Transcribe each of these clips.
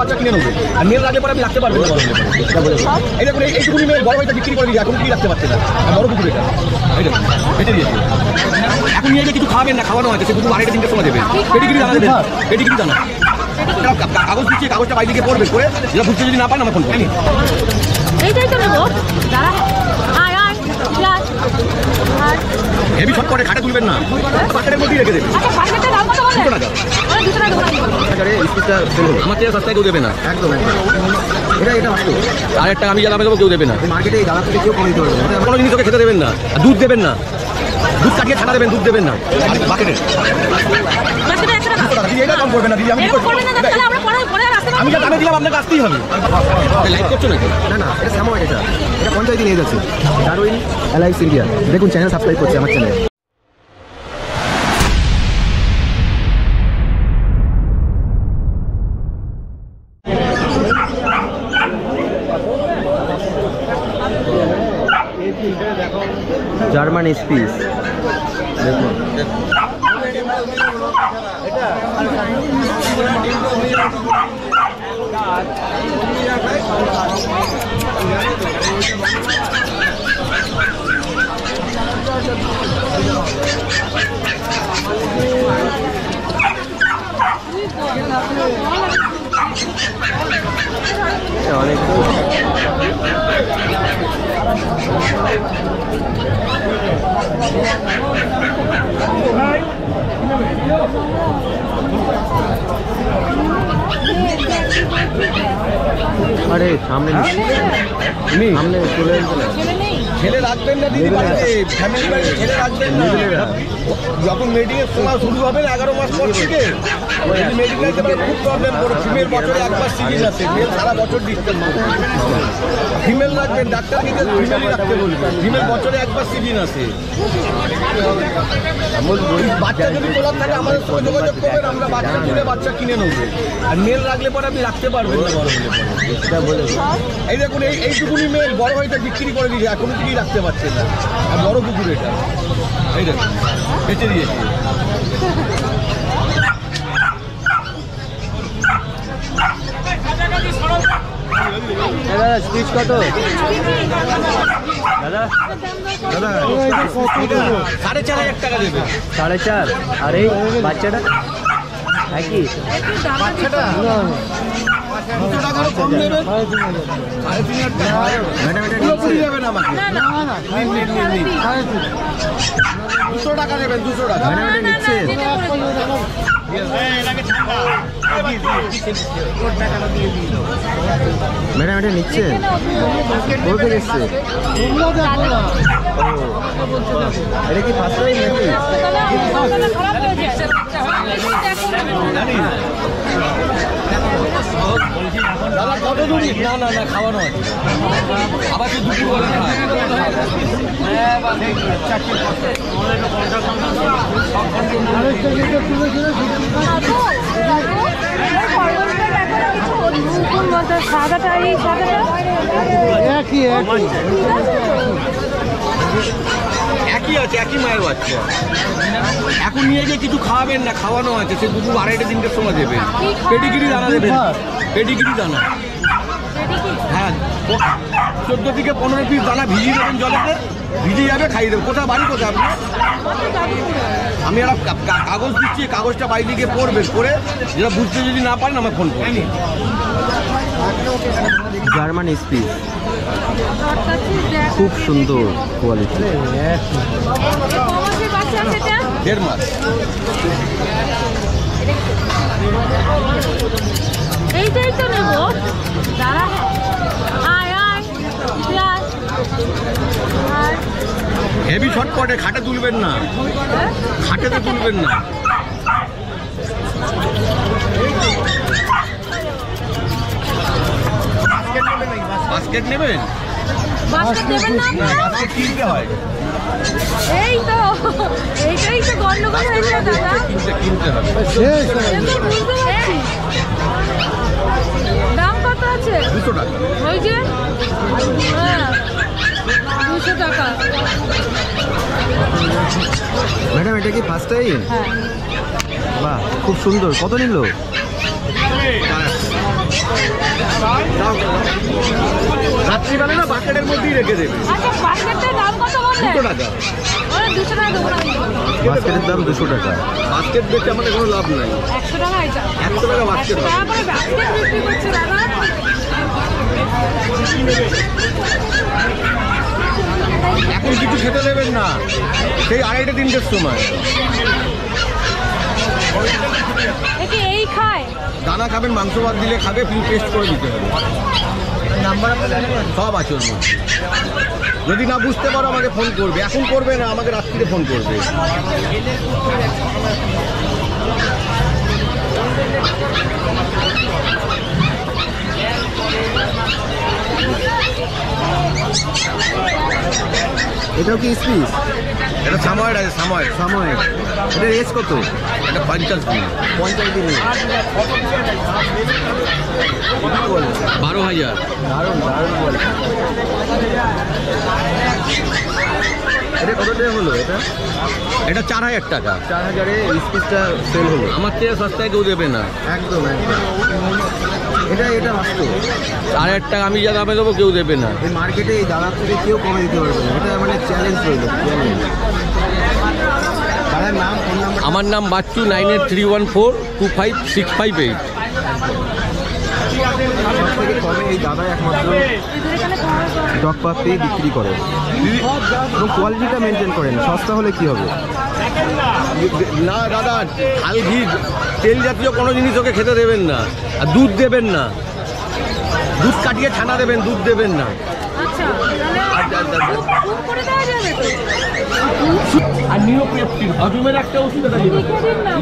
বাচ্চা কিনে নেবো আর মেয়ের আগে পরে আমি রাখতে পারবো এই দেখুন এইটুকুনি মেয়ের বড় হয়তো বিক্রি করে দিই এখন কি রাখতে পারছে না বড় পুকুর এটা এই দেখুন বেঁচে দিয়েছে এখন নিয়ে গিয়ে কিছু খাবেন না খাওয়ানো হয়তো সে পুকুর 2:30-3টের সময় দেবে পেডিগ্রি দানা দেবেন পেডিগ্রি দানা কাগজ দিচ্ছি কাগজটা বাইরে দিকে পড়বে করে যেটা বুঝতে যদি না পান আমার ফোন করি এইটাই তো নেবো দাঁড়া আয় আয় হেভি শট করে খাটে তুলবেন না পাকেটের মধ্যেই রেখে দেবেন আচ্ছা পাকেটের দাম কত বলে 200 টাকা 200 টাকা আমার থেকে সস্তায় কেউ দেবে না একদম এটা মাত্র আরেকটা আমি যা দামে দেবো কেউ দেবে না মার্কেটে এই দাদা থেকে কেউ কম দিতে পারবে না কোনো জিনিস ওকে খেতে দেবেন না দুধ দেবেন না দুধ কাটিয়ে ছানা দেবেন দুধ দেবেন না বাকেটের এটা কম করবে না দিদি আমি যা দামে দিলাম আপনাকে আসতেই হবে লাইক করছো নাকি না এটা স্যামো এটা পঞ্চায়েত নিয়ে যাচ্ছে ডারউইন অ্যালাইভস ইন্ডিয়া দেখুন চ্যানেল সাবস্ক্রাইব করছে আমার চ্যানেল জার্মান স্পিস দেখুন অনেক আরে সামনে সামনে চলে ছেলে রাখবেন না দিদি বাড়িতে ফ্যামিলি বাড়িতে ছেলে রাখবেন না যখন মেডিকেল সময় শুরু হবে 11 মাস পর থেকে মেডিকেল খুব প্রবলেম করে ফিমেল বছরে একবার সিরিজ আছে মেল সারা বছর ডিস্টার্ব ফিমেল রাখবেন ডাক্তার কিন্তু ফিমেলই রাখতে বলবেন ফিমেল বছরে একবার সিজন আছে বাচ্চা যদি তোলার থাকে আমাদের সঙ্গে যোগাযোগ করবেন আমরা বাচ্চা তুলে বাচ্চা কিনে নেবো আর মেল রাখলে পরে আপনি রাখতে পারবেন না বড় হলে এই দেখুন এইটুকুনি মেল বড় হয়তো বিক্রি করে দিয়েছে এখনো কি রাখতে পারছে না আর বড় পুকুর এটা এই দেখুন বেঁচে দিয়েছে দাদা স্পিচ কত দাদা দাদা 4,500 টাকা দেবে 4.5 আর এই বাচ্চাটা একই বাচ্চাটা 200 টাকার কম দেবে 3,500 ম্যাডাম এটা পুরোপুরি যাবেন আমাকে না 200 টাকা দেবেন 200 টাকা ম্যাডাম এটা নিচ্ছে ম্যাডাম এটা নিচ্ছে বলতে দিচ্ছে এটা কি ফার্স্ট টাইম নাকি দাদা কত দূর না খাওয়ানো আছে আবার কি দুপুর একই আছে একই মায়ের বাচ্চা এখন নিয়ে গিয়ে কিছু খাওয়াবেন না খাওয়ানো আছে সে দুপুর 2:30-3টের সময় দেবেন পেডিগ্রি দানা দেবেন পেডিগ্রি দানা হ্যাঁ 14 থেকে 15 পিস দানা ভিজিয়ে দেবেন জলেতে ভিজে যাবে খাইয়ে দেবেন কোথায় বাড়ি কোথায় আপনি আমি একটা কাগজ দিচ্ছি কাগজটা বাইরে গিয়ে পড়বেন করে যেটা বুঝতে যদি না পারেন আমার ফোন করেন জার্মান স্পিচ খুব সুন্দর কোয়ালিটি 1.5 মাস এইটাই তো নেবো দাঁড়া হেভি শর্টকটে খাটে তুলবেন না খাটেতে তুলবেন না বাস্কেট নেবেন বাস্কেট দেবেন না বাস্কেট কিনতে হয় এই তো এইটাই তো গন্ডগোল হয়েছে দাদা কিনতে হবে দাম কত আছে 200 টাকা ওই যে হ্যাঁ 200 টাকা ম্যাডাম এটা কি ফার্স্ট টাইম? হ্যাঁ। বাহ, খুব সুন্দর। কত নিল? রাত্রিবেলা না বাকেটের মধ্যেই রেখে দেবে। আচ্ছা বাস্কেটের দাম কত বললেন? 200 টাকা। ওরা 200 টাকা দেবো না। বাস্কেটের দাম 200 টাকা। বাস্কেট বেচে আমাদের কোনো লাভ নাই। 100 টাকা এটা। 100 টাকা বাস্কেট 100 টাকা করে বাস্কেট বিক্রি করছে দাদা। এখন কিছু খেতে দেবেন না, সেই 2:30-3টের সময়। একে এই খায়? দানা খাবেন, মাংস ভাত দিলে খাবে, ফিল টেস্ট করে দিতে হবে। সব আছে ওর মধ্যে। যদি না বুঝতে পারো আমাকে ফোন করবে, এখন করবে না, আমাকে রাত্রিতে ফোন করবে। এটাও কি স্পিস? এটা সাময়ের আছে, সাময়। সময়। এটা রেস কত? এটা 50 দিন। 50 দিনে। 12,000। দারুণ দারুণ বল। এটা কত টাকা হলো? এটা 4,000 টাকা। 4000-এ স্পিসটা সেল হলো। আমার থেকে সস্তায় কেউ দেবে না। একদম একদম। এটা বাস্তব। 4,000 টাকা আমি যা দামে দেবো কেউ দেবে না। এই মার্কেটে এই দাদার থেকে কেউ কমে দিতে পারবে না। এটা মানে চ্যালেঞ্জ রইল। দাদার নাম, ফোন নাম্বার? আমার নাম বাচ্চু, 9831425658। সব থেকে কমে এই দাদা একমাত্র ডগ পাপড়ি বিক্রি করে এবং কোয়ালিটিটা মেনটেন করেন। সস্তা হলে কি হবে? না দাদা, হাল ঘি তেল জাতীয় কোনো জিনিস ওকে খেতে দেবেন না, আর দুধ দেবেন না। দুধ কাটিয়ে ছানা দেবেন, দুধ দেবেন না। আচ্ছা তাহলে খুব করে দেওয়া যাবে তো? আর নিওপেপটিন হজমের একটা ওষুধ আছে,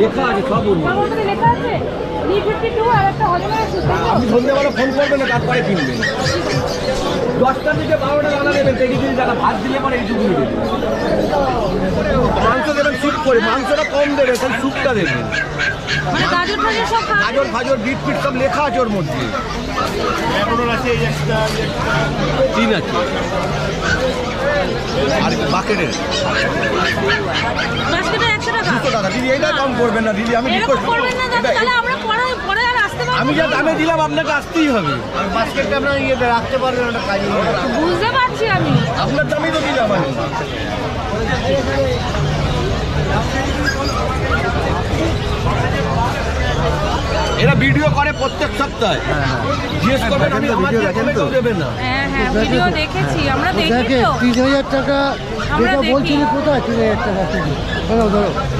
লেখা আছে সব ওর মধ্যে। আমার মধ্যে লেখা আছে P52 আর একটা হজমের ওষুধ। আপনি সন্ধ্যেবেলা ফোন করবেন না, তারপরে কিনবেন। 10টা থেকে 12টা দানা দেবেন, পেডিগ্রি দানা। ভাত দিলে পরে এইটুকু দেবেন। মাংস দেবেন স্যুপ করে, মাংসটা কম দেবেন, তাহলে স্যুপটা দেবেন। মানে গাজর ফাজর সব খাওয়া গাজর ফাজর বিট ফিট সব লেখা আছে ওর মধ্যে। তিন আছে আর বাকেটের বাস্কেটে 100 টাকা। 200 টাকা। দিদি এইটা কম করবেন না দিদি, আমি এরকম রিকোয়েস্ট করবেন না দাদা, তাহলে আমরা পরে আর আসতে পারবো আমি যা না। দামে দিলাম আপনাকে আসতেই হবে। বাস্কেটটা আপনার রাখতে পারবেন, ওটা কাজে বুঝতে পারছি আমি। আপনার দামেই তো দিলাম আমি। এরা ভিডিও করে প্রত্যেক সপ্তাহে। জিজ্ঞেস করবেন, আমি আমার ভিডিও দেখেন তো? দেবেন না। হ্যাঁ হ্যাঁ ভিডিও দেখেছি, আমরা দেখি তো। 30,000 টাকা আমরা যেটা দেখি। বলছিলি কোথায়? 30,000 টাকা কেজি। ধরো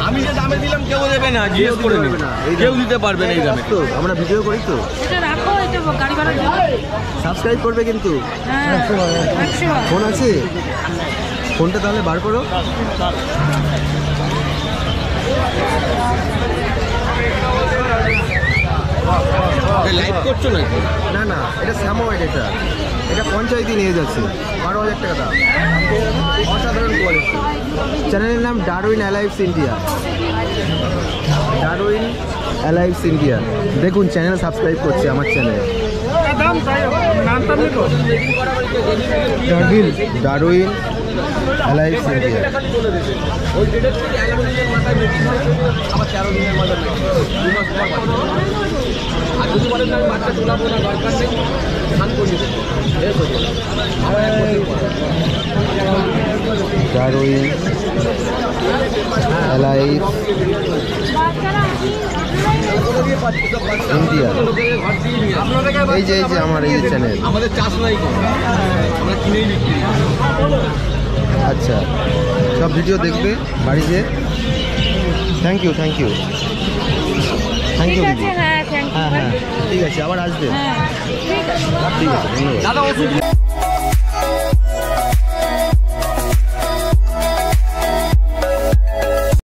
আমি যে দামে দিলাম কেউ দেবে না, জিজ্ঞেস করে দিতে নেবে পারবে না, না, এই কেউ দামে। দিতে পারবে না এই দামে। তো আমরা ভিডিও করি তো। এটা রাখো, এটা গাড়ি ভাড়া দিও। সাবস্ক্রাইব করবে কিন্তু। হ্যাঁ 100 ফোন আছে? ফোনটা তাহলে বার করো। লাইভ করছো নাকি? না না, এটা সামোয়েড। এটা পঞ্চায়েতই নিয়ে যাচ্ছে। 12,000 টাকা দাম। অসাধারণ কোয়ালিটি। চ্যানেলের নাম Darwin alives India. Darwin alives India. দেখুন চ্যানেল সাবস্ক্রাইব করছে আমার চ্যানেলে। Darwin alives India. ওই ডেটের থেকে 11 দিনের মাথায় বেশি হয়, আবার 13 দিনের মাথায় বেশি হয়। 2 মাস পর বাচ্চা। আর যদি বলেন না আমি বাচ্চা তোলাবো না, দরকার নেই, স্নান করিয়ে দেবো। বেশ হয়ে যাবে। আবার 1 বছর পর। Darwin alive India. এই যে আমার এই যে চ্যানেল। আমাদের চাষ নাই কোনো, আমরা কিনেই বিক্রি করি। আচ্ছা, সব ভিডিও দেখবে বাড়িতে। থ্যাংক ইউ ঠিক দিদি। আছে। হ্যাঁ থ্যাংক ইউ। হ্যাঁ ঠিক আছে, আবার আসবে। হ্যাঁ ঠিক আছে। ঠিক আছে, ধন্যবাদ। দাদা ওষুধ